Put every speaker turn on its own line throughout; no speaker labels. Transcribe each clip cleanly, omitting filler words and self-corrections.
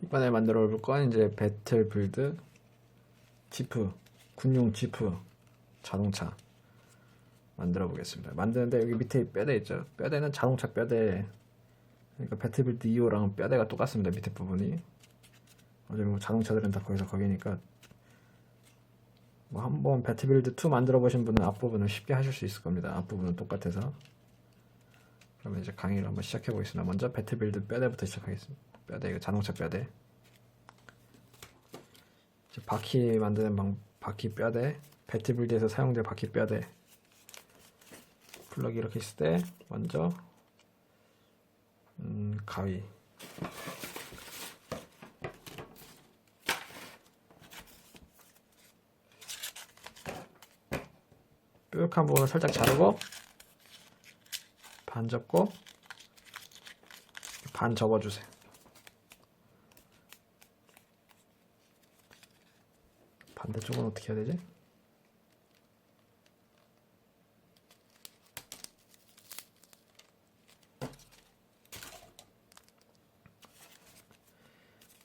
이번에 만들어 볼 건 이제 배틀빌드 지프, 군용 지프 자동차 만들어 보겠습니다. 만드는데 여기 밑에 뼈대 있죠. 뼈대는 자동차 뼈대. 그러니까 배틀빌드 2호랑 뼈대가 똑같습니다. 밑에 부분이. 어차피 뭐 자동차들은 다 거기니까 뭐 한번 배틀빌드 2 만들어 보신 분은 앞부분을 쉽게 하실 수 있을 겁니다. 앞부분은 똑같아서. 그러면 이제 강의를 한번 시작해 보겠습니다. 먼저 배틀빌드 뼈대부터 시작하겠습니다. 뼈대, 이거 자동차 뼈대. 바퀴 만드는 바퀴 뼈대, 배틀빌드에서 사용될 바퀴 뼈대. 플러기 이렇게 있을 때 먼저 가위, 뾰족한 부분을 살짝 자르고 반 접고 반 접어주세요. 반대쪽은 어떻게 해야 되지?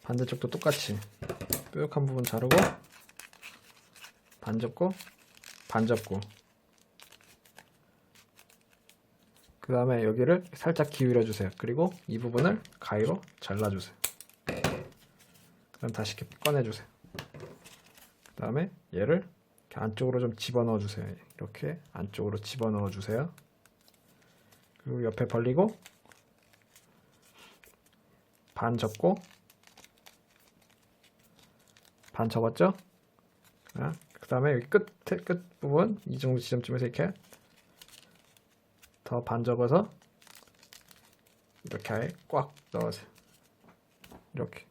반대쪽도 똑같이 뾰족한 부분 자르고 반 접고 반 접고, 그 다음에 여기를 살짝 기울여 주세요. 그리고 이 부분을 가위로 잘라 주세요. 그럼 다시 이렇게 꺼내 주세요. 그 다음에 얘를 이렇게 안쪽으로 좀 집어넣어 주세요. 이렇게 안쪽으로 집어넣어 주세요. 그리고 옆에 벌리고 반 접고 반 접었죠? 그 다음에 여기 끝 부분 이 정도 지점쯤에서 이렇게 더 반 접어서 이렇게 아예 꽉 넣으세요. 이렇게.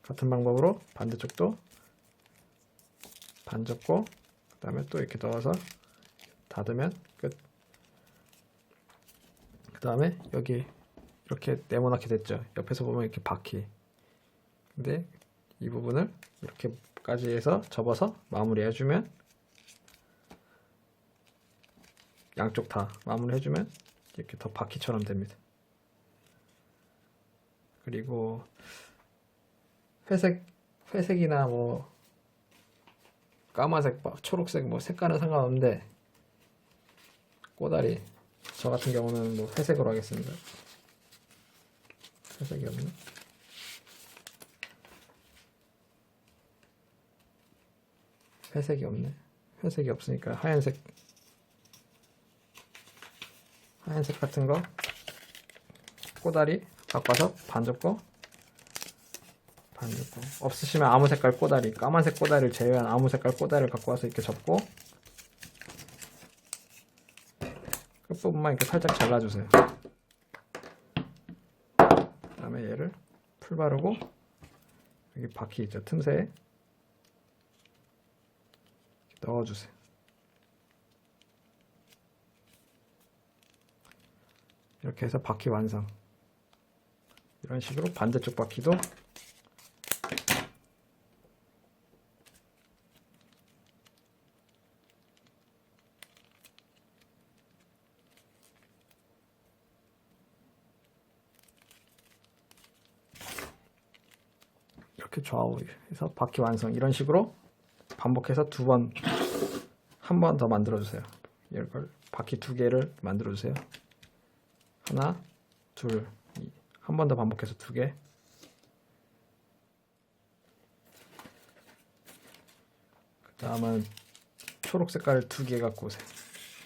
같은 방법으로 반대쪽도 반 접고 그 다음에 또 이렇게 넣어서 닫으면 끝. 그 다음에 여기 이렇게 네모나게 됐죠. 옆에서 보면 이렇게 바퀴. 근데 이 부분을 이렇게까지 해서 접어서 마무리 해주면, 양쪽 다 마무리 해주면 이렇게 더 바퀴처럼 됩니다. 그리고 회색이나 뭐 까만색, 초록색 뭐 색깔은 상관없는데 꼬다리, 저 같은 경우는 뭐 회색으로 하겠습니다. 회색이 없네. 회색이 없네. 회색이 없으니까 하얀색 같은 거 꼬다리 바꿔서 반 접고 반 접고, 없으시면 아무 색깔 꼬다리, 까만색 꼬다리를 제외한 아무 색깔 꼬다리를 갖고 와서 이렇게 접고 끝부분만 이렇게 살짝 잘라주세요. 그 다음에 얘를 풀 바르고 여기 바퀴 있죠, 틈새에 넣어주세요. 이렇게 해서 바퀴 완성. 이런 식으로 반대쪽 바퀴도 이렇게 좌우해서 바퀴 완성. 이런 식으로 반복해서 한 번 더 만들어 주세요. 이걸 바퀴 2개를 만들어 주세요. 하나, 둘, 한 번 더 반복해서 2개. 그 다음은 초록 색깔을 2개 갖고 오세요.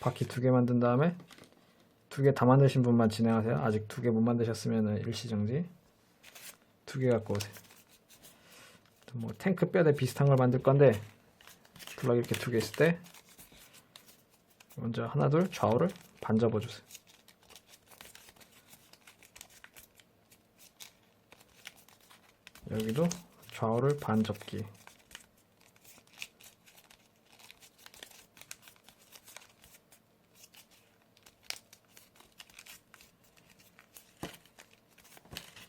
바퀴 2개 만든 다음에 2개 다 만드신 분만 진행하세요. 아직 2개 못 만드셨으면 일시정지. 2개 갖고 오세요. 뭐 탱크 뼈대 비슷한 걸 만들 건데 블럭 이렇게 2개 있을 때 먼저 하나 둘 좌우를 반 접어주세요. 여기도 좌우를 반 접기.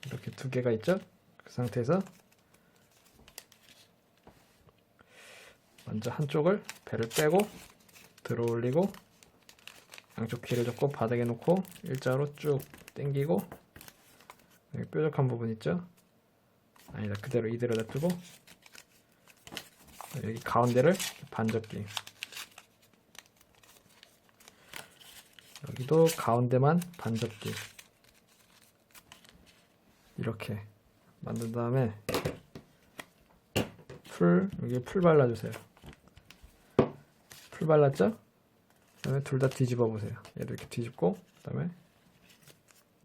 이렇게 2개가 있죠? 그 상태에서 먼저 한쪽을 배를 빼고 들어 올리고 양쪽 길을 잡고 바닥에 놓고 일자로 쭉 당기고, 여기 뾰족한 부분 있죠? 아니다, 그대로 이대로 놔두고 여기 가운데를 반접기, 여기도 가운데만 반접기, 이렇게 만든 다음에 여기 풀 발라주세요. 풀 발랐죠? 그 다음에 둘 다 뒤집어 보세요. 얘를 이렇게 뒤집고, 그 다음에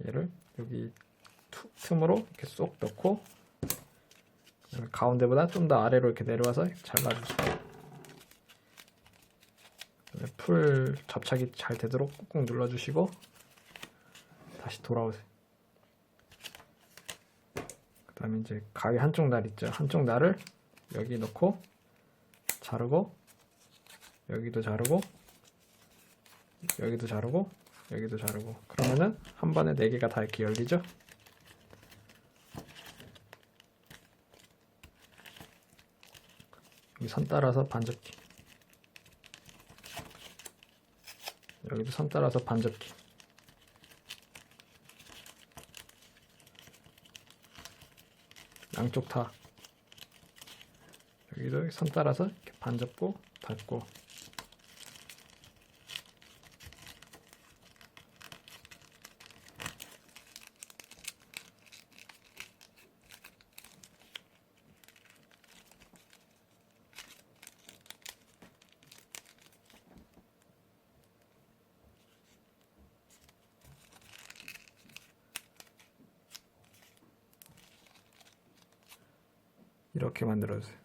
얘를 여기 틈으로 이렇게 쏙 넣고, 가운데보다 좀 더 아래로 이렇게 내려와서 잘라주세요. 풀 접착이 잘 되도록 꾹꾹 눌러주시고 다시 돌아오세요. 그 다음에 이제 가위 한쪽 날 있죠? 한쪽 날을 여기 넣고 자르고, 여기도 자르고, 여기도 자르고, 여기도 자르고, 그러면은 한 번에 4개가 다 이렇게 열리죠? 여기 선 따라서 반접기, 여기도 선 따라서 반접기, 양쪽 다 여기도 선 따라서 이렇게 반접고 닫고, 이렇게 만들어주세요.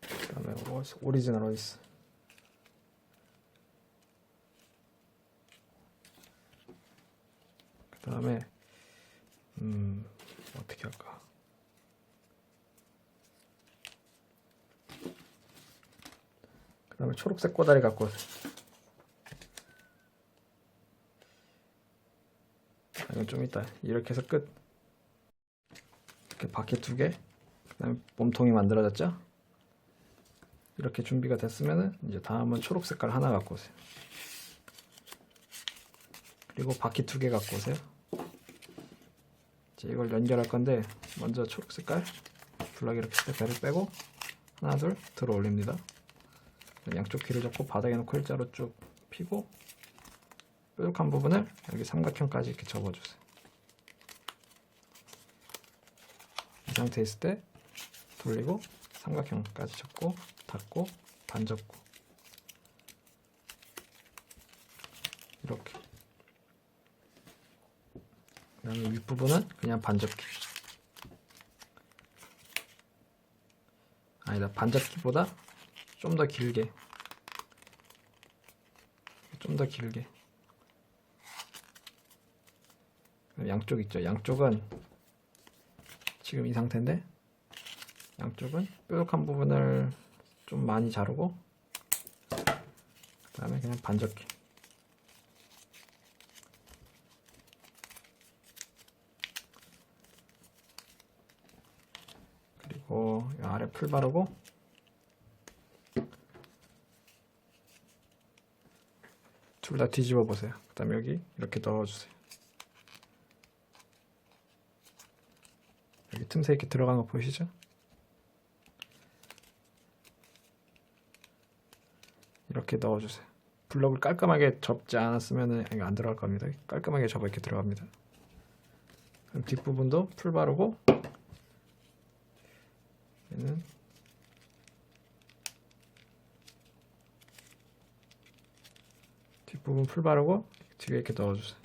그 다음에 오리지널 어디있어? 그 다음에 어떻게 할까? 그 다음에 초록색 꼬다리 갖고 오세요. 이건 좀 이따. 이렇게 해서 끝. 이렇게 바퀴 2개, 그 다음에 몸통이 만들어졌죠? 이렇게 준비가 됐으면은 이제 다음은 초록 색깔 하나 갖고 오세요. 그리고 바퀴 2개 갖고 오세요. 이제 이걸 연결할 건데, 먼저 초록 색깔 블럭 이렇게 배를 빼고 하나 둘 들어 올립니다. 양쪽 귀를 잡고 바닥에 놓고 일자로 쭉 피고, 뾰족한 부분을 여기 삼각형까지 이렇게 접어주세요. 이 상태 있을 때 돌리고 삼각형까지 접고 닫고 반접고, 이렇게. 그 다음에 윗부분은 그냥 반접기, 아니다, 반접기보다 좀 더 길게, 좀 더 길게. 양쪽 있죠? 양쪽은 지금 이 상태인데, 양쪽은 뾰족한 부분을 좀 많이 자르고, 그 다음에 그냥 반접기. 그리고 이 아래 풀 바르고, 둘 다 뒤집어 보세요. 그 다음에 여기 이렇게 넣어주세요. 여기 틈새 이렇게 들어간 거 보이시죠? 이렇게 넣어주세요. 블럭을 깔끔하게 접지 않았으면 이거 안 들어갈 겁니다. 깔끔하게 접어 이렇게 들어갑니다. 그럼 뒷부분도 풀 바르고, 얘는 뒷부분 풀 바르고 뒤에 이렇게 넣어주세요.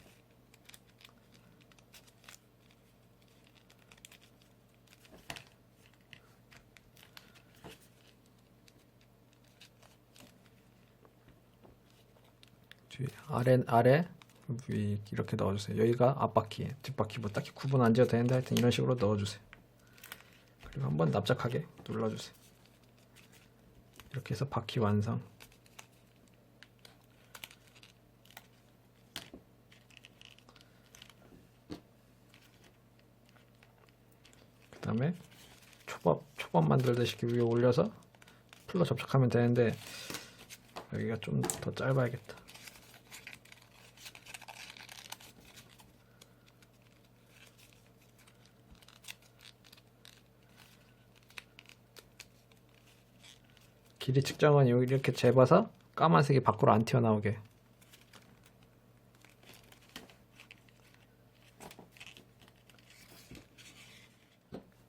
뒤에 아래 위 이렇게 넣어주세요. 여기가 앞바퀴, 뒷바퀴 뭐 딱히 구분 안 지어도 되는데 하여튼 이런 식으로 넣어주세요. 그리고 한번 납작하게 눌러주세요. 이렇게 해서 바퀴 완성. 그 다음에 초밥 수건 만들듯이 이렇게 위에 올려서 풀로 접촉하면 되는데 여기가 좀 더 짧아야겠다. 길이 측정은 여기 이렇게 재봐서 까만색이 밖으로 안 튀어나오게.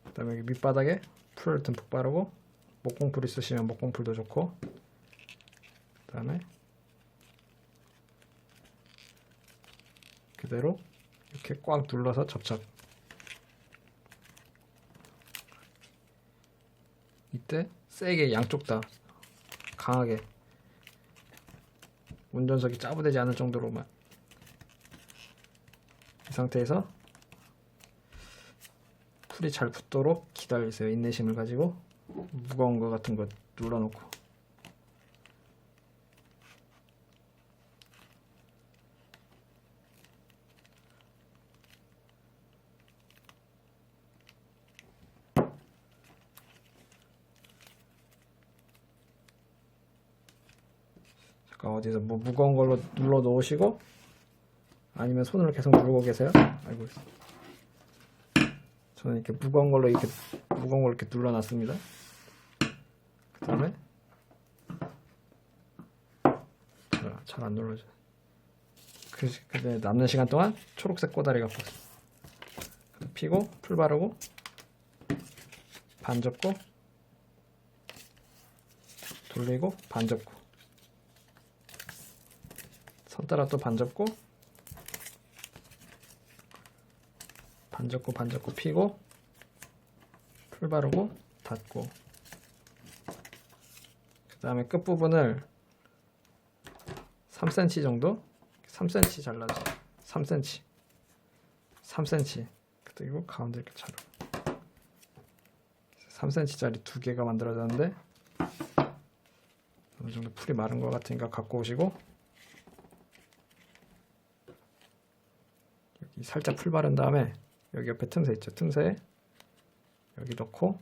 그 다음에 여기 밑바닥에 풀을 듬뿍 바르고, 목공풀 있으시면 목공풀도 좋고, 그 다음에 그대로 이렇게 꽉 눌러서 접착. 이때 세게 양쪽 다 강하게, 운전석이 짜부되지 않을 정도로만. 이 상태에서 풀이 잘 붙도록 기다리세요. 인내심을 가지고 무거운 거 같은 거 눌러놓고. 잠깐 어디서 뭐 무거운 걸로 눌러 놓으시고, 아니면 손으로 계속 누르고 계세요. 아이고, 저는 이렇게 무거운 걸로 이렇게 눌러놨습니다. 그 다음에 잘 안 눌러져. 근데 남는 시간 동안 초록색 꼬다리 갖고 피고 풀 바르고 반 접고 돌리고 반 접고 선 따라 또 반 접고 반 접고 피고 풀 바르고 닫고, 그 다음에 끝부분을 3cm 정도, 3cm 잘라줘. 3cm. 그리고 가운데 이렇게 자르고. 3cm짜리 두 개가 만들어졌는데, 어느 정도 풀이 마른 것 같으니까 갖고 오시고, 여기 살짝 풀 바른 다음에 여기 옆에 틈새 있죠. 틈새에 여기 넣고,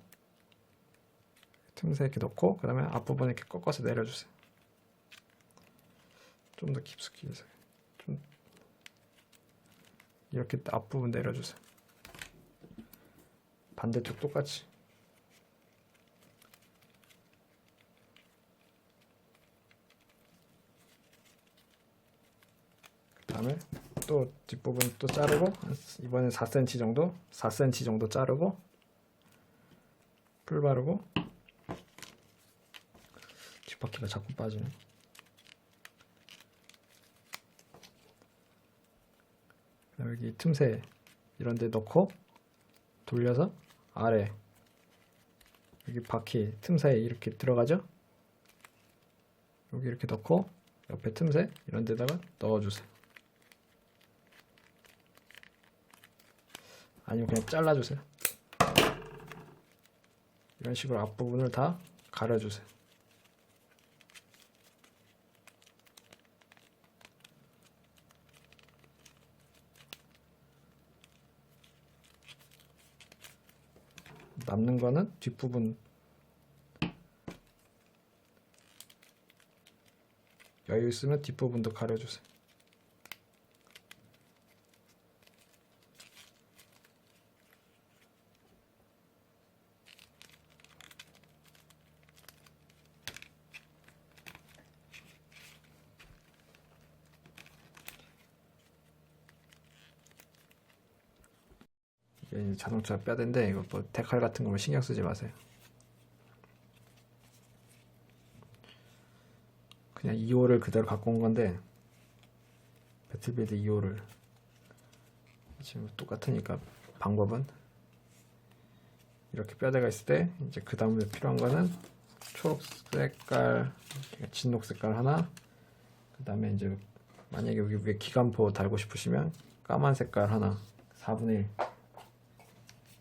틈새 이렇게 넣고, 그 다음에 앞부분 이렇게 꺾어서 내려주세요. 좀 더 깊숙이 해서 좀 이렇게 앞부분 내려주세요. 반대쪽 똑같이. 그 다음에 또 뒷부분 또 자르고, 이번엔 4cm 정도 자르고 풀 바르고. 뒷바퀴가 자꾸 빠지네. 그다음에 여기 틈새 이런 데 넣고 돌려서 아래 여기 바퀴 틈새에 이렇게 들어가죠. 여기 이렇게 넣고 옆에 틈새 이런 데다가 넣어주세요. 아니면 그냥 잘라주세요. 이런 식으로 앞부분을 다 가려주세요. 남는 거는 뒷부분 여유 있으면 뒷부분도 가려주세요. 이게 자동차 뼈대인데 이거 뭐 데칼 같은 거면 신경 쓰지 마세요. 그냥 2호를 그대로 갖고 온 건데, 배틀빌드 2호를 지금 똑같으니까 방법은 이렇게 뼈대가 있을 때 이제 그 다음에 필요한 거는 초록 색깔, 진녹 색깔 하나, 그 다음에 이제 만약에 여기 위에 기관포 달고 싶으시면 까만 색깔 하나, 4분의 1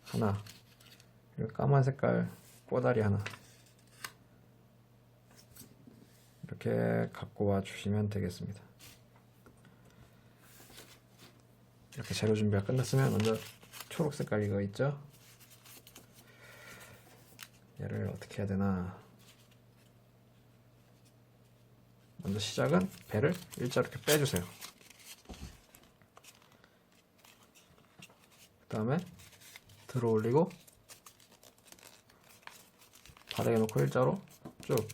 하나, 그리고 까만 색깔 꼬다리 하나, 이렇게 갖고 와 주시면 되겠습니다. 이렇게 재료 준비가 끝났으면 먼저 초록 색깔 이거 있죠? 얘를 어떻게 해야 되나. 먼저 시작은 배를 일자로 이렇게 빼주세요. 그 다음에 들어 올리고 바닥에 놓고 일자로 쭉.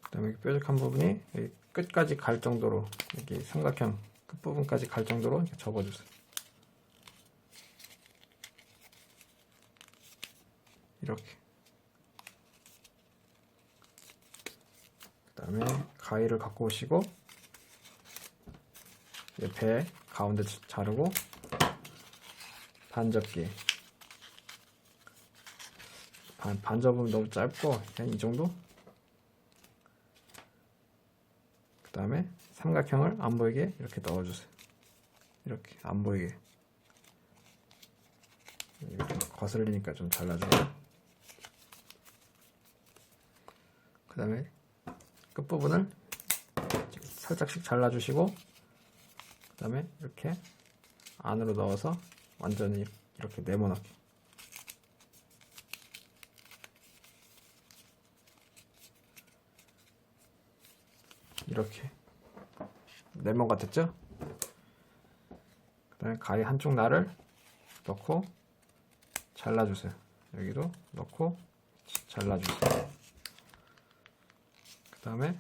그 다음에 뾰족한 부분이 여기 끝까지 갈 정도로, 여기 삼각형 끝부분까지 갈 정도로 이렇게 접어주세요. 이렇게. 그 다음에 가위를 갖고 오시고 배 가운데 자르고 반접기. 반 접으면 너무 짧고 그냥 이 정도. 그 다음에 삼각형을 안 보이게 이렇게 넣어주세요. 이렇게 안 보이게. 이렇게 거슬리니까 좀 잘라주고요. 그 다음에 끝부분을 살짝씩 잘라주시고, 그 다음에 이렇게 안으로 넣어서 완전히 이렇게 네모나게. 이렇게 네모 같았죠? 그 다음에 가위 한쪽 날을 넣고 잘라주세요. 여기도 넣고 잘라주세요. 그 다음에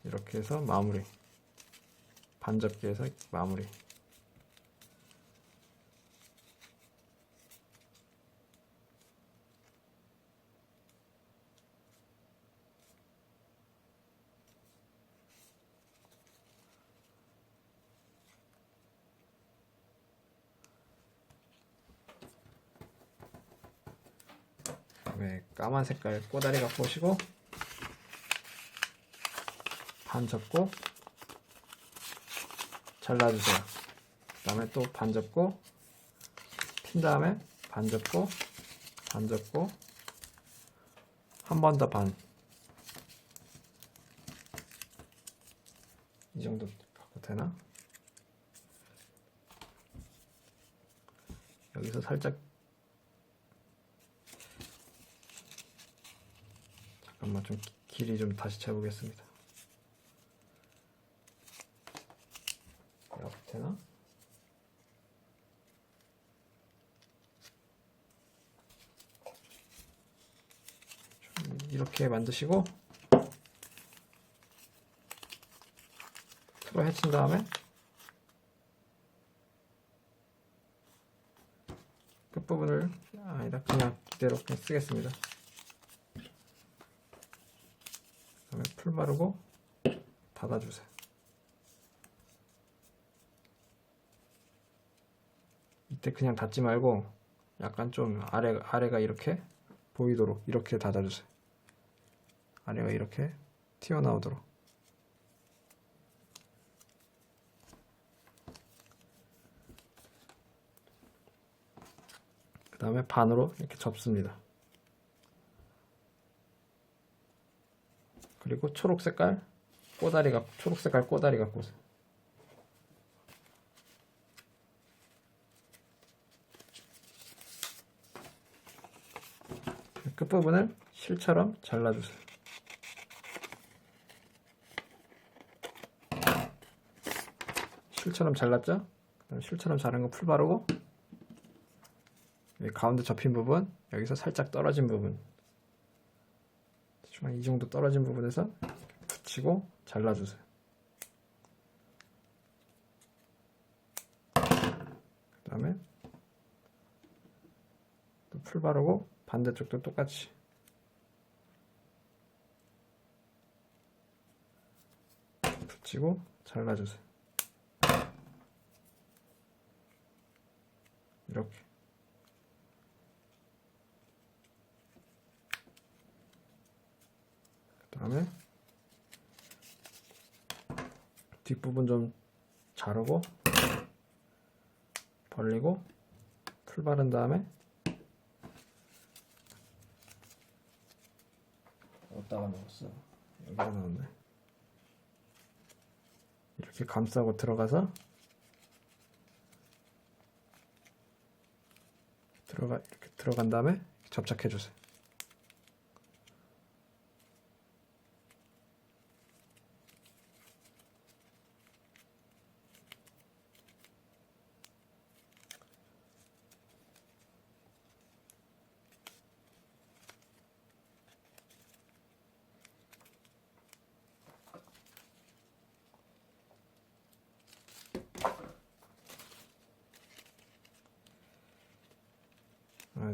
이렇게 해서 마무리. 반접기해서 마무리. 그다음에 까만 색깔 꼬다리 갖고 오시고 반 접고 잘라주세요. 그 다음에 또 반 접고 핀 다음에 반 접고 반 접고 한 번 더 반. 이 정도 갖고 되나? 여기서 살짝 잠깐만 좀 길이 좀 다시 재보겠습니다. 이렇게 되나? 좀 이렇게 만드시고 틀어 헤친 다음에 끝부분을 아니다 그냥 이대로 그냥 쓰겠습니다. 그다음에 풀 바르고 닫아주세요. 이때 그냥 닫지 말고 약간 좀 아래가 이렇게 보이도록 이렇게 닫아주세요. 아래가 이렇게 튀어나오도록. 그 다음에 반으로 이렇게 접습니다. 그리고 초록색깔 꼬다리 갖고 오세요. 끝부분을 실처럼 잘라주세요. 실처럼 잘랐죠? 그다음에 실처럼 자른 거 풀 바르고 여기 가운데 접힌 부분, 여기서 살짝 떨어진 부분, 대충 이 정도 떨어진 부분에서 붙이고 잘라주세요. 그 다음에 또 풀 바르고 반대쪽도 똑같이 붙이고 잘라주세요. 이렇게. 그 다음에 뒷부분 좀 자르고 벌리고 풀 바른 다음에 어디다가 넣었어? 여기가 나왔네. 이렇게 감싸고 들어가서 이렇게 들어간 다음에 접착해 주세요.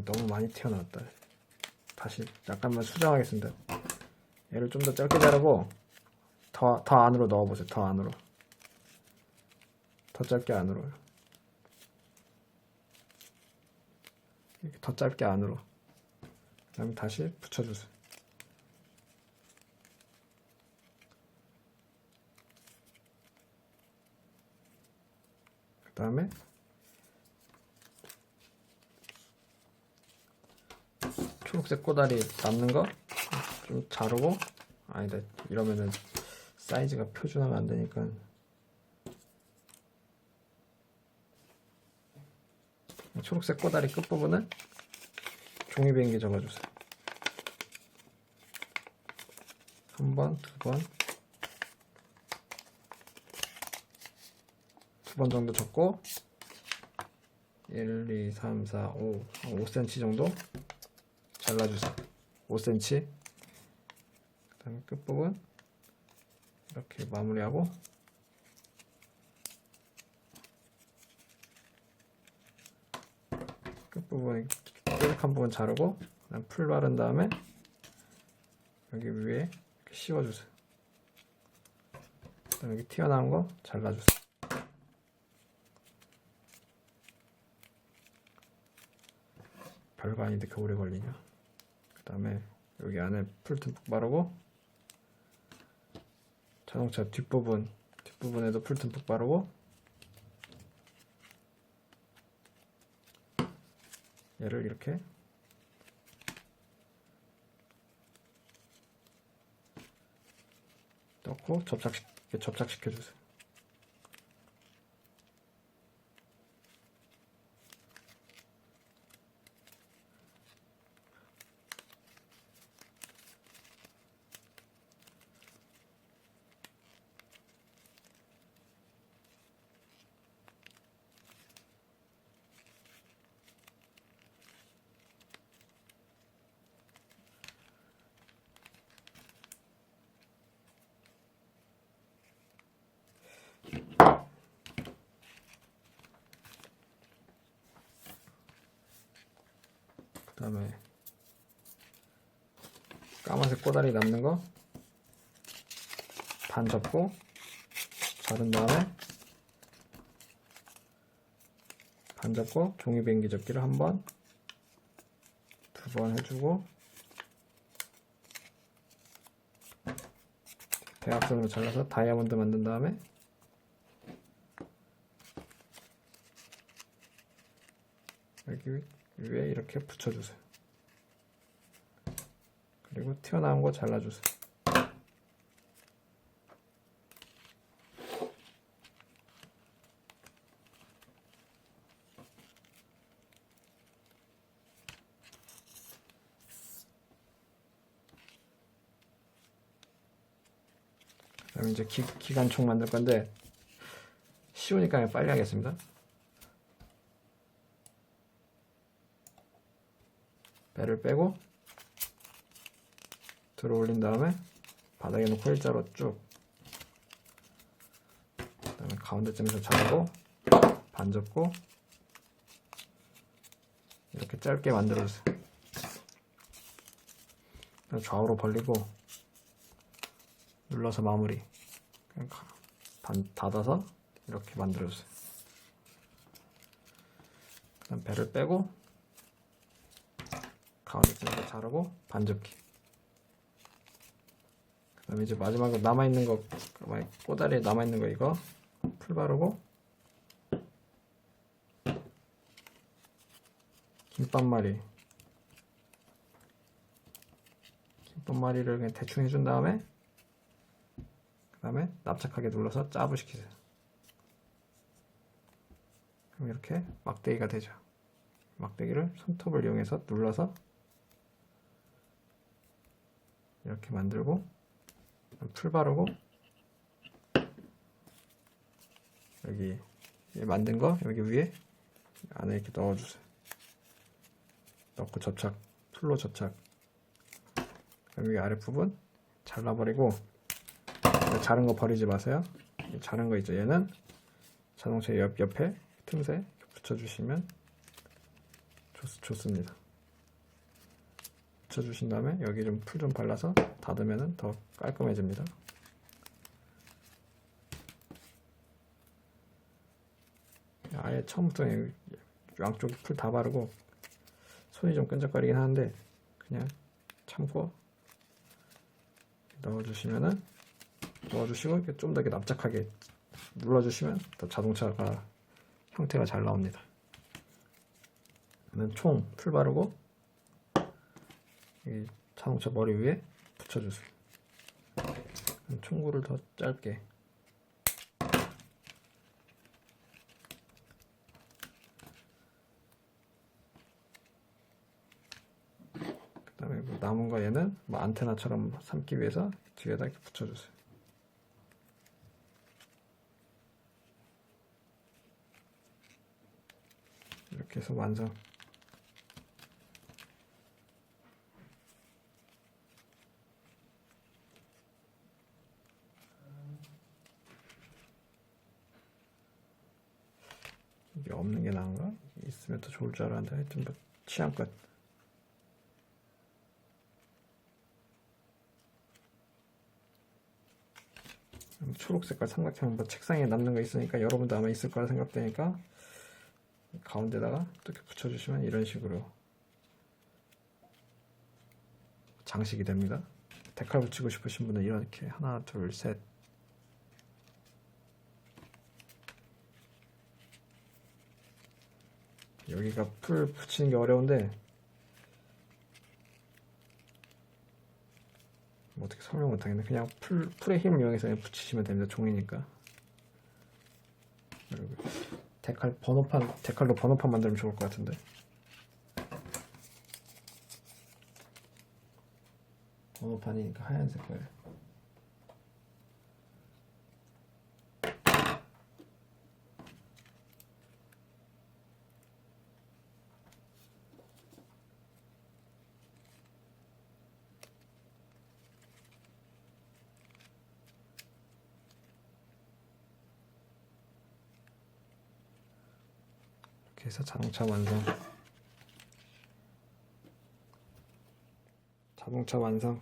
너무 많이 튀어나왔다. 다시 약간만 수정하겠습니다. 얘를 좀 더 짧게 자르고 더 안으로 넣어보세요. 더 안으로. 더 짧게 안으로. 이렇게 더 짧게 안으로. 그 다음에 다시 붙여주세요. 그 다음에 초록색 꼬다리 남는 거 좀 자르고, 아니다, 이러면은 사이즈가 표준화가 안 되니까 초록색 꼬다리 끝부분은 종이 비행기 접어주세요. 한 번, 두 번, 두 번 정도 접고 1, 2, 3, 4, 5, 5cm 정도 잘라주세요. 5cm. 그 다음에 끝부분 이렇게 마무리하고 끝부분 뾰족한 부분 자르고 그다음 풀 바른 다음에 여기 위에 이렇게 씌워주세요. 그다음 여기 튀어나온 거 잘라주세요. 별거 아닌데 이렇게 오래 걸리냐. 그 다음에 여기 안에 풀 듬뿍 바르고 자동차 뒷부분에도 풀 듬뿍 바르고 얘를 이렇게 넣고 접착시켜 주세요. 그 다음에 까만색 꼬다리 남는 거 반 접고 자른 다음에 반 접고 종이 비행기 접기를 한 번, 두 번 해주고 대각선으로 잘라서 다이아몬드 만든 다음에 여기 위에 이렇게 붙여주세요. 그리고 튀어나온 거 잘라주세요. 그다음에 이제 기관총 만들 건데 쉬우니까 그냥 빨리 하겠습니다. 배를 빼고 들어 올린 다음에 바닥에 놓고 일자로 쭉, 그 다음에 가운데쯤에서 자르고 반 접고 이렇게 짧게 만들어주세요. 좌우로 벌리고 눌러서 마무리. 그냥 반 닫아서 이렇게 만들어주세요. 그 다음 배를 빼고 가운데쯤에서 자르고 반 접기. 그 다음에 이제 마지막으로 남아있는 거, 꼬다리에 남아있는 거 이거 풀 바르고 김밥말이를 그냥 대충 해준 다음에 다음에 납작하게 눌러서 짜부시키세요. 그럼 이렇게 막대기가 되죠. 막대기를 손톱을 이용해서 눌러서 이렇게 만들고 풀 바르고 여기 만든 거 여기 위에 안에 이렇게 넣어주세요. 넣고 접착, 풀로 접착. 여기 아랫부분 잘라버리고 자른 거 버리지 마세요. 자른 거 있죠. 얘는 자동차 옆에 틈새 붙여주시면 좋습니다. 붙여주신 다음에 여기 좀 풀 좀 발라서 닫으면 더 깔끔해집니다. 아예 처음부터 양쪽 풀 다 바르고 손이 좀 끈적거리긴 하는데 그냥 참고 넣어주시고 좀 더 납작하게 눌러주시면 더 자동차가 형태가 잘 나옵니다. 그러면 총 풀 바르고 이 자동차 머리 위에 붙여주세요. 총구를 더 짧게 그 다음에 남은 거 얘는 안테나처럼 삼기 위해서 뒤에다 이렇게 붙여주세요. 이렇게 해서 완성. 이게 없는 게 나은가? 있으면 더 좋을 줄 알았는데 하여튼 뭐 취향껏. 초록색깔 삼각형 뭐 책상에 남는 거 있으니까 여러분도 아마 있을 거라 생각되니까 가운데다가 또 이렇게 붙여주시면 이런 식으로 장식이 됩니다. 데칼 붙이고 싶으신 분은 이렇게 하나 둘 셋 여기가 풀 붙이는 게 어려운데 뭐 어떻게 설명 못하겠네. 그냥 풀의 힘을 이용해서 그냥 붙이시면 됩니다. 종이니까. 그리고 데칼로 번호판 만들면 좋을 것 같은데. 번호판이니까 하얀 색깔. 이렇게 해서 자동차 완성. 자동차 완성.